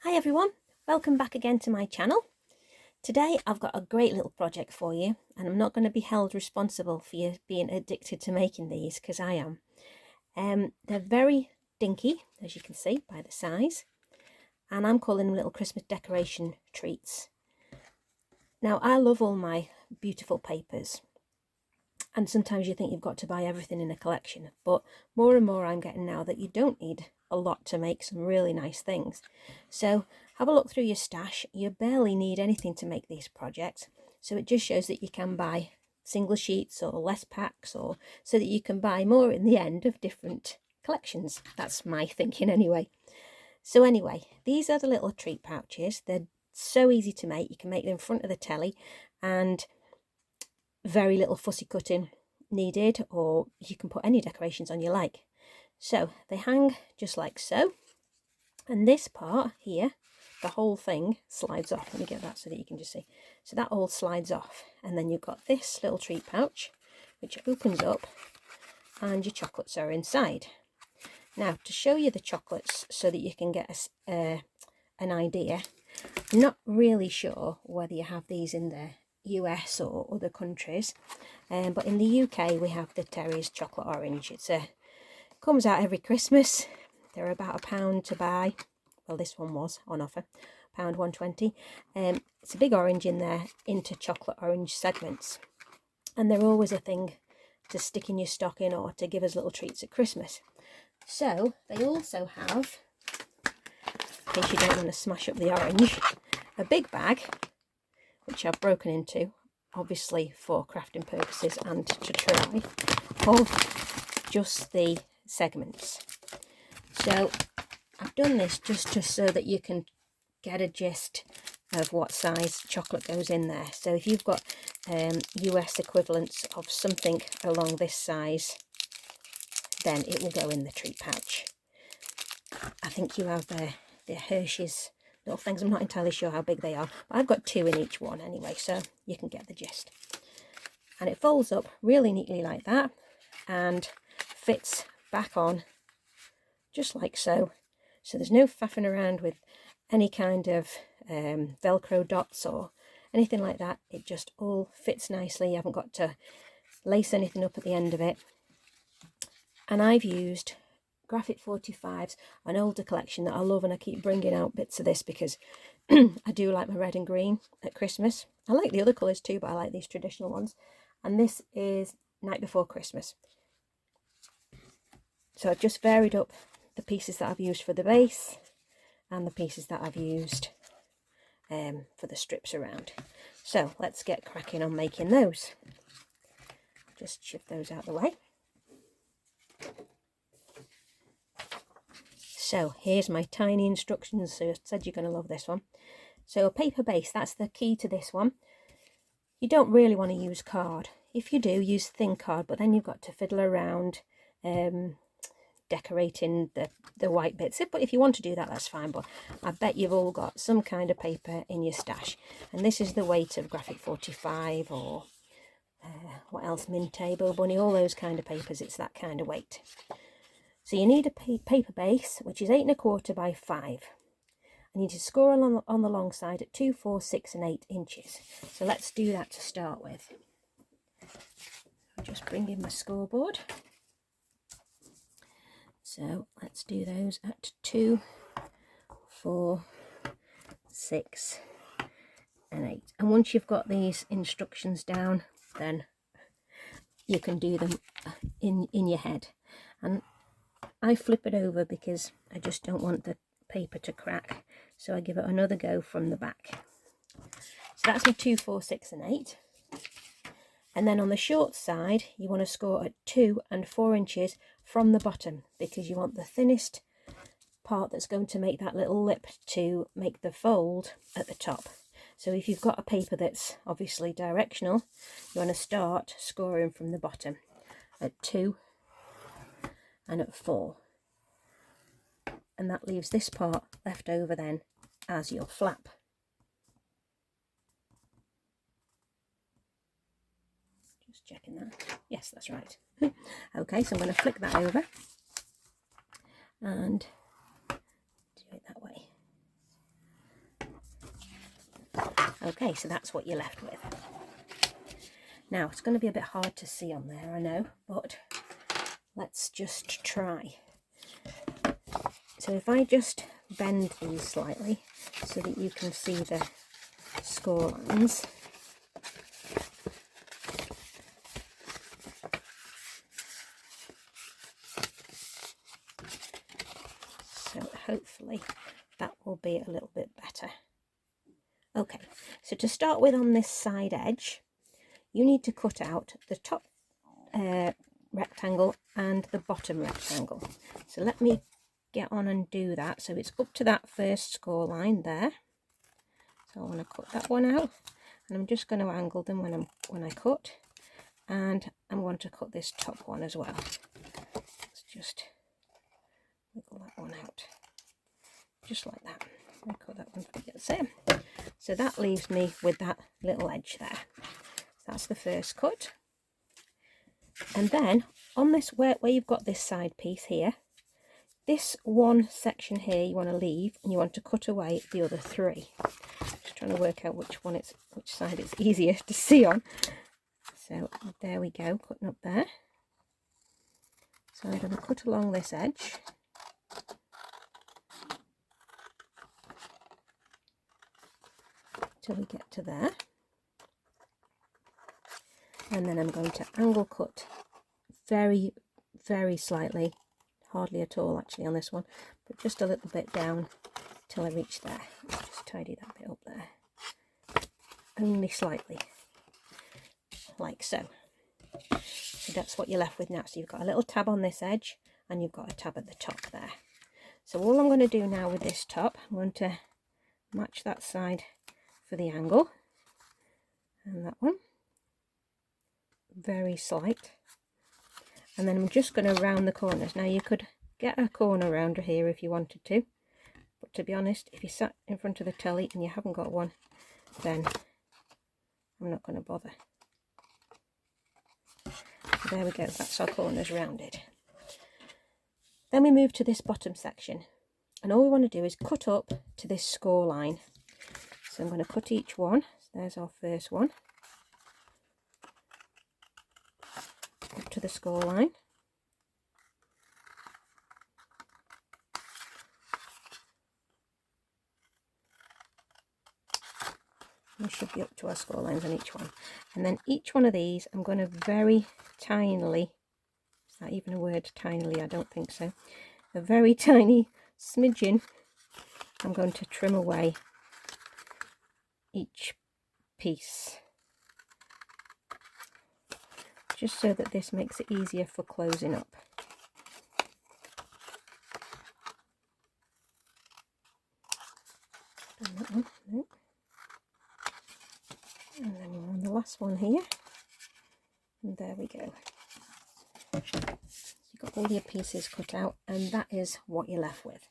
Hi everyone, welcome back again to my channel. Today I've got a great little project for you, and I'm not going to be held responsible for you being addicted to making these, because I am. They're very dinky, as you can see by the size, and I'm calling them little Christmas decoration treats. Now I love all my beautiful papers, and sometimes you think you've got to buy everything in a collection, but more and more I'm getting now that you don't need a lot to make some really nice things. So have a look through your stash. You barely need anything to make these projects, so it just shows that you can buy single sheets or less packs, or so that you can buy more in the end of different collections. That's my thinking anyway. So anyway, these are the little treat pouches. They're so easy to make. You can make them in front of the telly, and very little fussy cutting needed, or you can put any decorations on you like. So they hang just like so, and this part here, the whole thing slides off. Let me get that so that you can just see. So that all slides off, and then you've got this little treat pouch which opens up and your chocolates are inside. Now, to show you the chocolates so that you can get an idea, I'm not really sure whether you have these in the US or other countries, but in the UK we have the Terry's chocolate orange. It comes out every Christmas. They're about £1 to buy. Well, this one was on offer, £1.120. It's a big orange in there, into chocolate orange segments, and they're always a thing to stick in your stocking or to give us little treats at Christmas. So they also have, in case you don't want to smash up the orange, a big bag which I've broken into, obviously for crafting purposes and to try, of just the segments. So I've done this just so that you can get a gist of what size chocolate goes in there. So if you've got US equivalents of something along this size, then it will go in the treat pouch. I think you have the Hershey's little things. I'm not entirely sure how big they are, but I've got 2 in each one anyway, so you can get the gist. And it folds up really neatly like that and fits back on just like so. So there's no faffing around with any kind of Velcro dots or anything like that. It just all fits nicely. You haven't got to lace anything up at the end of it. And I've used Graphic 45's, an older collection that I love, and I keep bringing out bits of this because I do like my red and green at Christmas. I like the other colours too, but I like these traditional ones. And this is Night Before Christmas. So I've just varied up the pieces that I've used for the base and the pieces that I've used for the strips around. So let's get cracking on making those. Just shift those out of the way. So here's my tiny instructions. So I said you're going to love this one. So a paper base, that's the key to this one. You don't really want to use card. If you do, use thin card, but then you've got to fiddle around decorating the white bits. But if you want to do that, that's fine, but I bet you've all got some kind of paper in your stash. And this is the weight of Graphic 45 or what else, Mint Table Bunny, all those kind of papers. It's that kind of weight. So you need a paper base, which is 8 1/4 by 5. I need to score on the long side at 2, 4, 6 and 8 inches. So let's do that to start with. I'll just bring in my scoreboard. So let's do those at 2, 4, 6 and 8. And once you've got these instructions down, then you can do them in your head. And I flip it over because I just don't want the paper to crack, so I give it another go from the back. So that's my 2, 4, 6 and 8. And then on the short side you want to score at 2 and 4 inches from the bottom, because you want the thinnest part that's going to make that little lip to make the fold at the top. So if you've got a paper that's obviously directional, you want to start scoring from the bottom at 2 and at 4. And that leaves this part left over then as your flap. Just checking that. Yes, that's right. Okay, so I'm going to flick that over and do it that way. Okay, so that's what you're left with. Now, it's going to be a bit hard to see on there, I know, but let's just try. So if I just bend these slightly so that you can see the score lines. So hopefully that will be a little bit better. Okay, so to start with, on this side edge, you need to cut out the top rectangle and the bottom rectangle. So let me get on and do that. So it's up to that first score line there. So I want to cut that one out, and I'm just going to angle them when I cut, and I'm going to cut this top one as well. Let's just wiggle that one out, just like that. I'll cut that one for the same. So that leaves me with that little edge there. So that's the first cut. And then on this, where you've got this side piece here, this one section here you want to leave, and you want to cut away the other three. Just trying to work out which side it's easier to see on. So there we go, cutting up there. So I'm going to cut along this edge. Till we get to there. And then I'm going to angle cut very, very slightly, hardly at all actually on this one, but just a little bit down till I reach there. Let's just tidy that bit up there. Only slightly, like so. So that's what you're left with now. So you've got a little tab on this edge, and you've got a tab at the top there. So all I'm going to do now with this top, I'm going to match that side for the angle, and that one. Very slight, and then I'm just going to round the corners. Now you could get a corner rounder here if you wanted to, but to be honest, if you sat in front of the telly and you haven't got one, then I'm not going to bother. So there we go, that's our corners rounded. Then we move to this bottom section, and all we want to do is cut up to this score line. So I'm going to cut each one. So there's our first one. Up to the score line. We should be up to our score lines on each one. And then each one of these I'm going to very tinily, is that even a word, tinily? I don't think so. A very tiny smidgen, I'm going to trim away each piece, just so that this makes it easier for closing up. And that one, no. And then we're on the last one here, and there we go. So you've got all your pieces cut out, and that is what you're left with.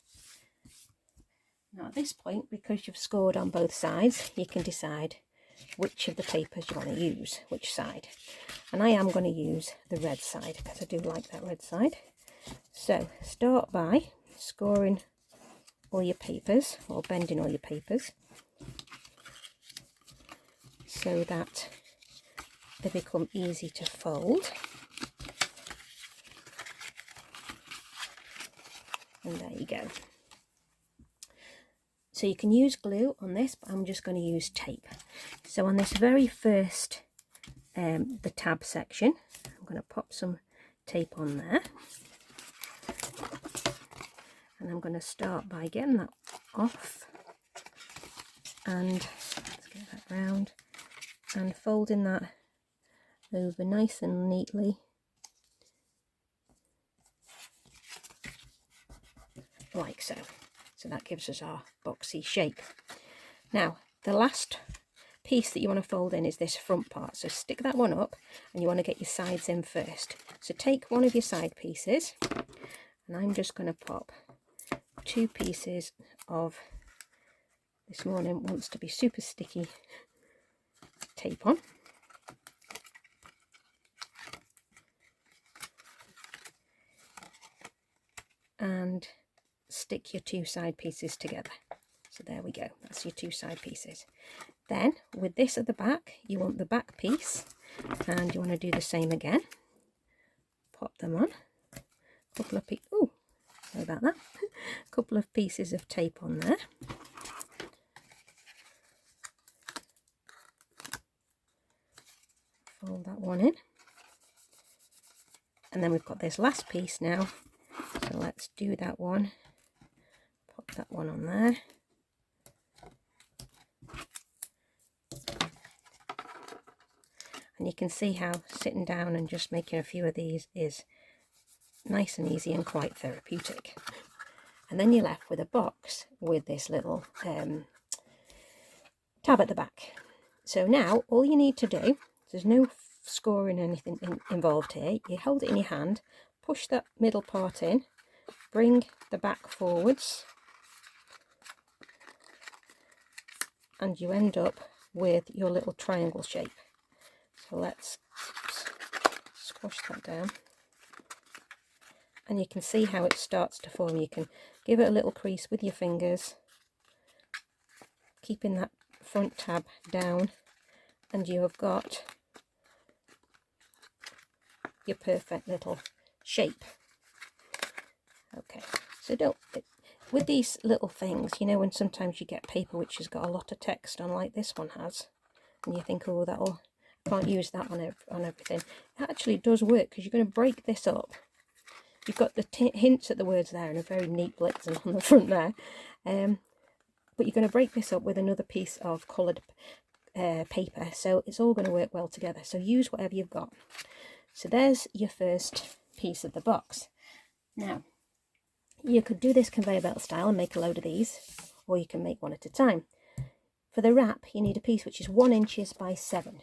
Now at this point, because you've scored on both sides, you can decide which of the papers you want to use, which side. And I am going to use the red side because I do like that red side. So start by scoring all your papers, or bending all your papers, so that they become easy to fold. And there you go. So you can use glue on this, but I'm just going to use tape. So on this very first, the tab section, I'm going to pop some tape on there. And I'm going to start by getting that off, and let's get that round, and folding that over nice and neatly, like so. So that gives us our boxy shape. Now the last piece that you want to fold in is this front part, so stick that one up, and you want to get your sides in first. So take one of your side pieces, and I'm just going to pop 2 pieces of, this morning wants to be super sticky, tape on. And stick your 2 side pieces together. So there we go, that's your two side pieces. Then with this at the back, you want the back piece, and you want to do the same again. Pop them on, couple of sorry about that, a couple of pieces of tape on there. Fold that one in, and then we've got this last piece now, so let's do that one. Pop that one on there. And you can see how sitting down and just making a few of these is nice and easy and quite therapeutic. And then you're left with a box with this little tab at the back. So now all you need to do, there's no scoring anything involved here. You hold it in your hand, push that middle part in, bring the back forwards, and you end up with your little triangle shape. So let's squash that down, and you can see how it starts to form. You can give it a little crease with your fingers, keeping that front tab down, and you have got your perfect little shape. Okay, so with these little things, you know, when sometimes you get paper which has got a lot of text on like this one has, and you think, oh, can't use that on everything. It actually does work, because you're going to break this up. You've got the hints at the words there and a very neat blitz on the front there, but you're going to break this up with another piece of coloured paper, so it's all going to work well together. So use whatever you've got. So there's your first piece of the box. Now you could do this conveyor belt style and make a load of these, or you can make one at a time. For the wrap, you need a piece which is 1 inch by 7.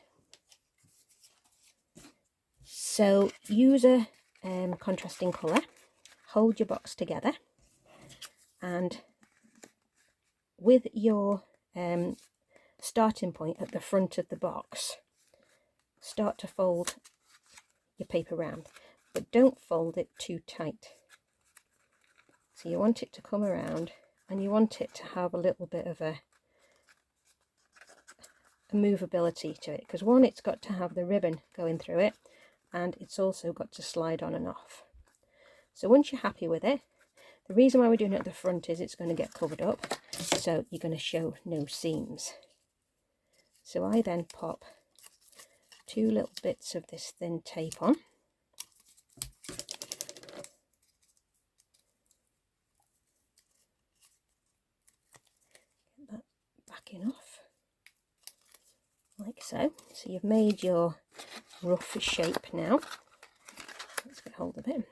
So use a contrasting colour, hold your box together, and with your starting point at the front of the box, start to fold your paper round, but don't fold it too tight. So you want it to come around, and you want it to have a little bit of a movability to it, because one, it's got to have the ribbon going through it, and it's also got to slide on and off. So once you're happy with it, the reason why we're doing it at the front is it's going to get covered up, so you're going to show no seams. So I then pop 2 little bits of this thin tape on. Get that backing off, like so. So you've made your rough shape now. Let's get hold of it.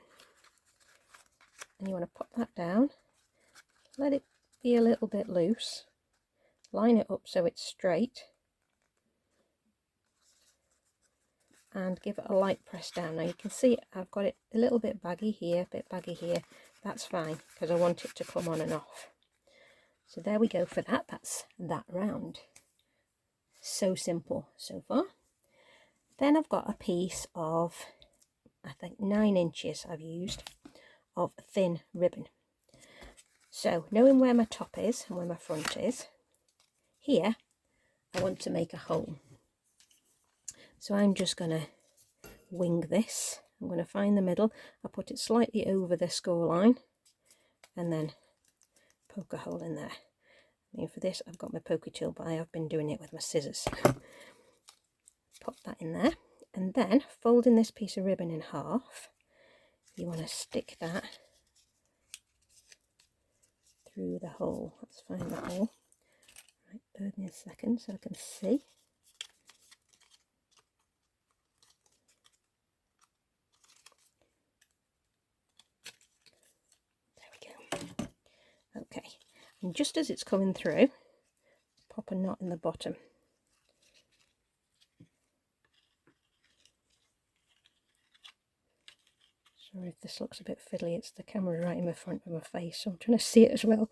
And you want to pop that down, let it be a little bit loose, line it up so it's straight, and give it a light press down. Now you can see I've got it a little bit baggy here, a bit baggy here. That's fine, because I want it to come on and off. So there we go for that. That's that round. So simple so far. Then I've got a piece of, I think 9 inches I've used, of thin ribbon. So knowing where my top is and where my front is, here I want to make a hole. So I'm just going to wing this. I'm going to find the middle. I'll put it slightly over the score line and then poke a hole in there. I mean, for this I've got my pokey tool, but I have been doing it with my scissors. Pop that in there, and then folding this piece of ribbon in half, you want to stick that through the hole. Let's find that hole. Right, bear with me a second so I can see. Okay, and just as it's coming through, pop a knot in the bottom. Sorry if this looks a bit fiddly, it's the camera right in the front of my face, so I'm trying to see it as well.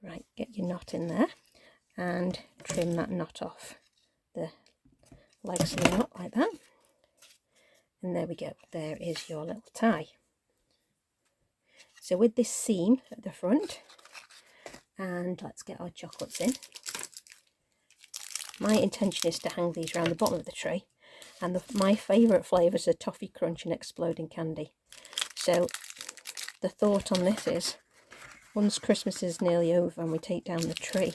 Right, get your knot in there and trim that knot off the legs of the knot like that. And there we go, there is your little tie. So with this seam at the front, and let's get our chocolates in. My intention is to hang these around the bottom of the tree, and my favourite flavours are Toffee Crunch and Exploding Candy. So the thought on this is, once Christmas is nearly over and we take down the tree,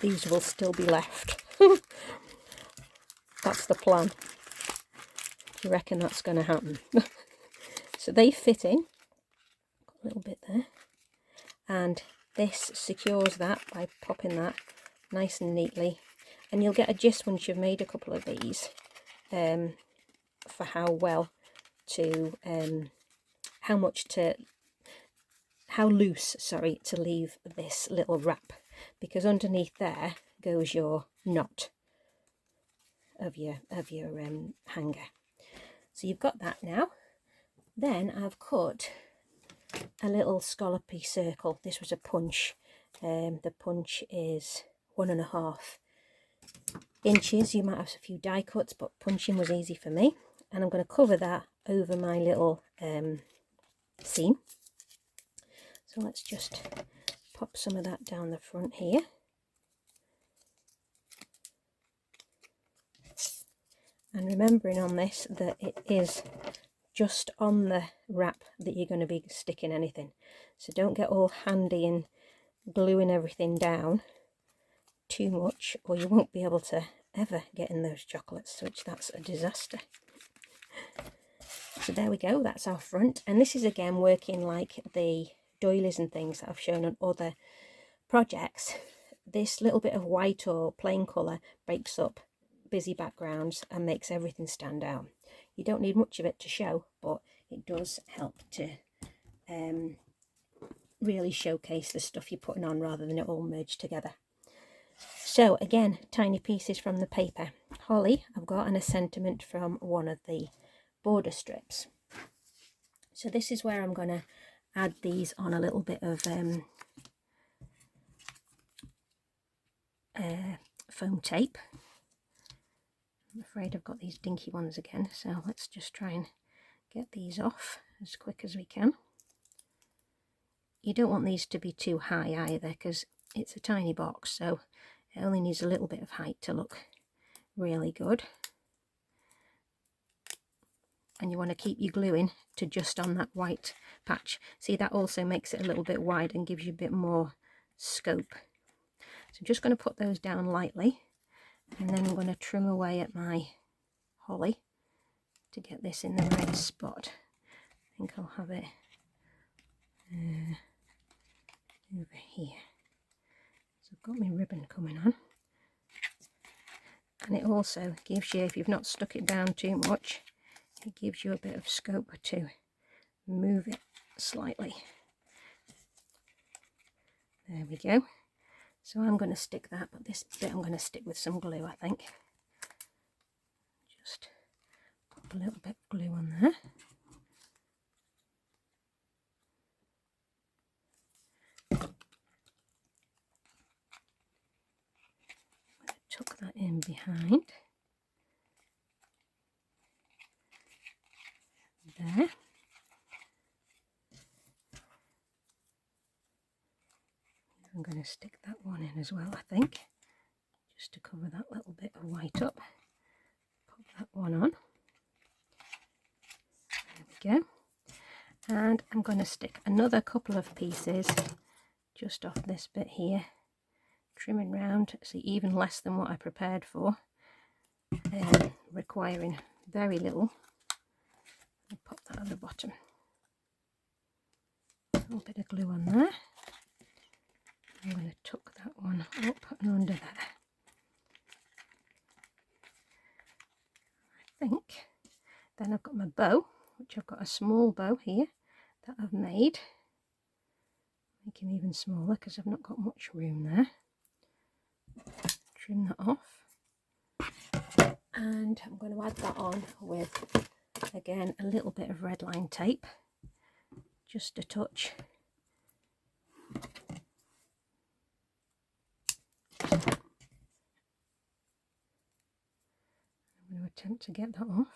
these will still be left. That's the plan. Do you reckon that's going to happen? So they fit in, got a little bit there, and this secures that by popping that nice and neatly. And you'll get a gist once you've made a couple of these for how loose to leave this little wrap, because underneath there goes your knot of your hanger. So you've got that now. Then I've cut a little scallopy circle. This was a punch. The punch is 1.5 inches. You might have a few die cuts, but punching was easy for me. And I'm going to cover that over my little seam. So let's just pop some of that down the front here. And remembering on this that it is just on the wrap that you're going to be sticking anything. So don't get all handy and gluing everything down too much, or you won't be able to ever get in those chocolates, which that's a disaster. So there we go, that's our front. And this is again working like the doilies and things that I've shown on other projects. This little bit of white or plain colour breaks up busy backgrounds and makes everything stand out. You don't need much of it to show, but it does help to really showcase the stuff you're putting on rather than it all merged together. So again, tiny pieces from the paper. Holly, I've got, and a sentiment from one of the border strips. So this is where I'm going to add these on a little bit of foam tape. I'm afraid I've got these dinky ones again, so let's just try and get these off as quick as we can. You don't want these to be too high either, because it's a tiny box, so it only needs a little bit of height to look really good. And you want to keep your gluing to just on that white patch. See, that also makes it a little bit wide and gives you a bit more scope. So I'm just going to put those down lightly, and then I'm going to trim away at my holly to get this in the right spot. I think I'll have it over here. So I've got my ribbon coming on. And it also gives you, if you've not stuck it down too much, it gives you a bit of scope to move it slightly. There we go. So I'm going to stick that, but this bit I'm going to stick with some glue, I think. Just pop a little bit of glue on there. Tuck that in behind. There. I'm going to stick that one in as well, I think, just to cover that little bit of white up. Pop that one on. There we go. And I'm going to stick another couple of pieces just off this bit here, trimming round, so even less than what I prepared for, requiring very little. I'll pop that at the bottom. A little bit of glue on there. I'm going to tuck that one up and under there. I think then I've got my bow, which I've got a small bow here that I've made. Make him even smaller because I've not got much room there. Trim that off. And I'm going to add that on with, again, a little bit of red line tape, just a touch. I'm going to attempt to get that off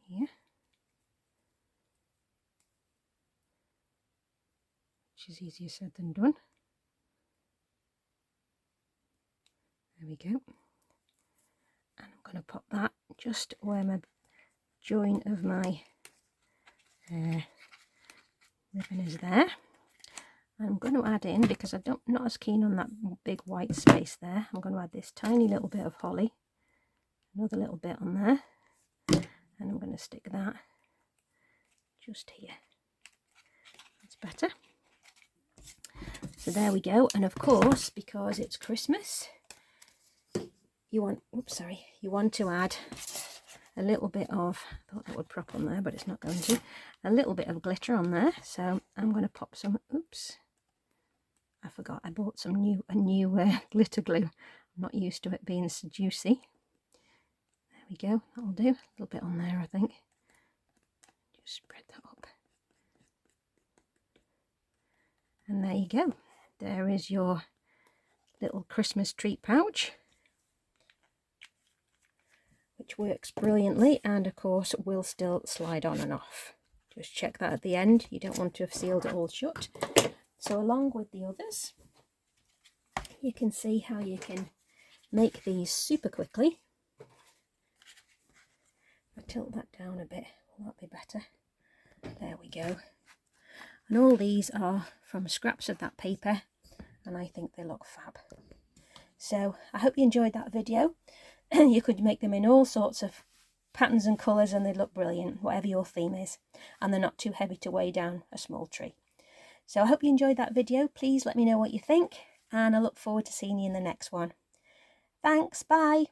here, which is easier said than done. we go. And I'm going to pop that just where my join of my ribbon is there. I'm going to add in, because I'm not as keen on that big white space there, I'm going to add this tiny little bit of holly, another little bit on there, and I'm going to stick that just here. That's better. So there we go. And of course, because it's Christmas, you want to add a little bit of, I thought that would prop on there, but it's not going to, a little bit of glitter on there. So I'm going to pop some, oops, I forgot I bought some new glitter glue. I'm not used to it being so juicy. There we go, that'll do. A little bit on there, I think. Just spread that up. And there you go. There is your little Christmas treat pouch, which works brilliantly, and of course will still slide on and off. Just check that at the end. You don't want to have sealed it all shut. So along with the others, you can see how you can make these super quickly. If I tilt that down a bit, will that be better? There we go. And all these are from scraps of that paper, and I think they look fab. So I hope you enjoyed that video. You could make them in all sorts of patterns and colours and they look brilliant, whatever your theme is, and they're not too heavy to weigh down a small tree. So I hope you enjoyed that video. Please let me know what you think, and I look forward to seeing you in the next one. Thanks, bye.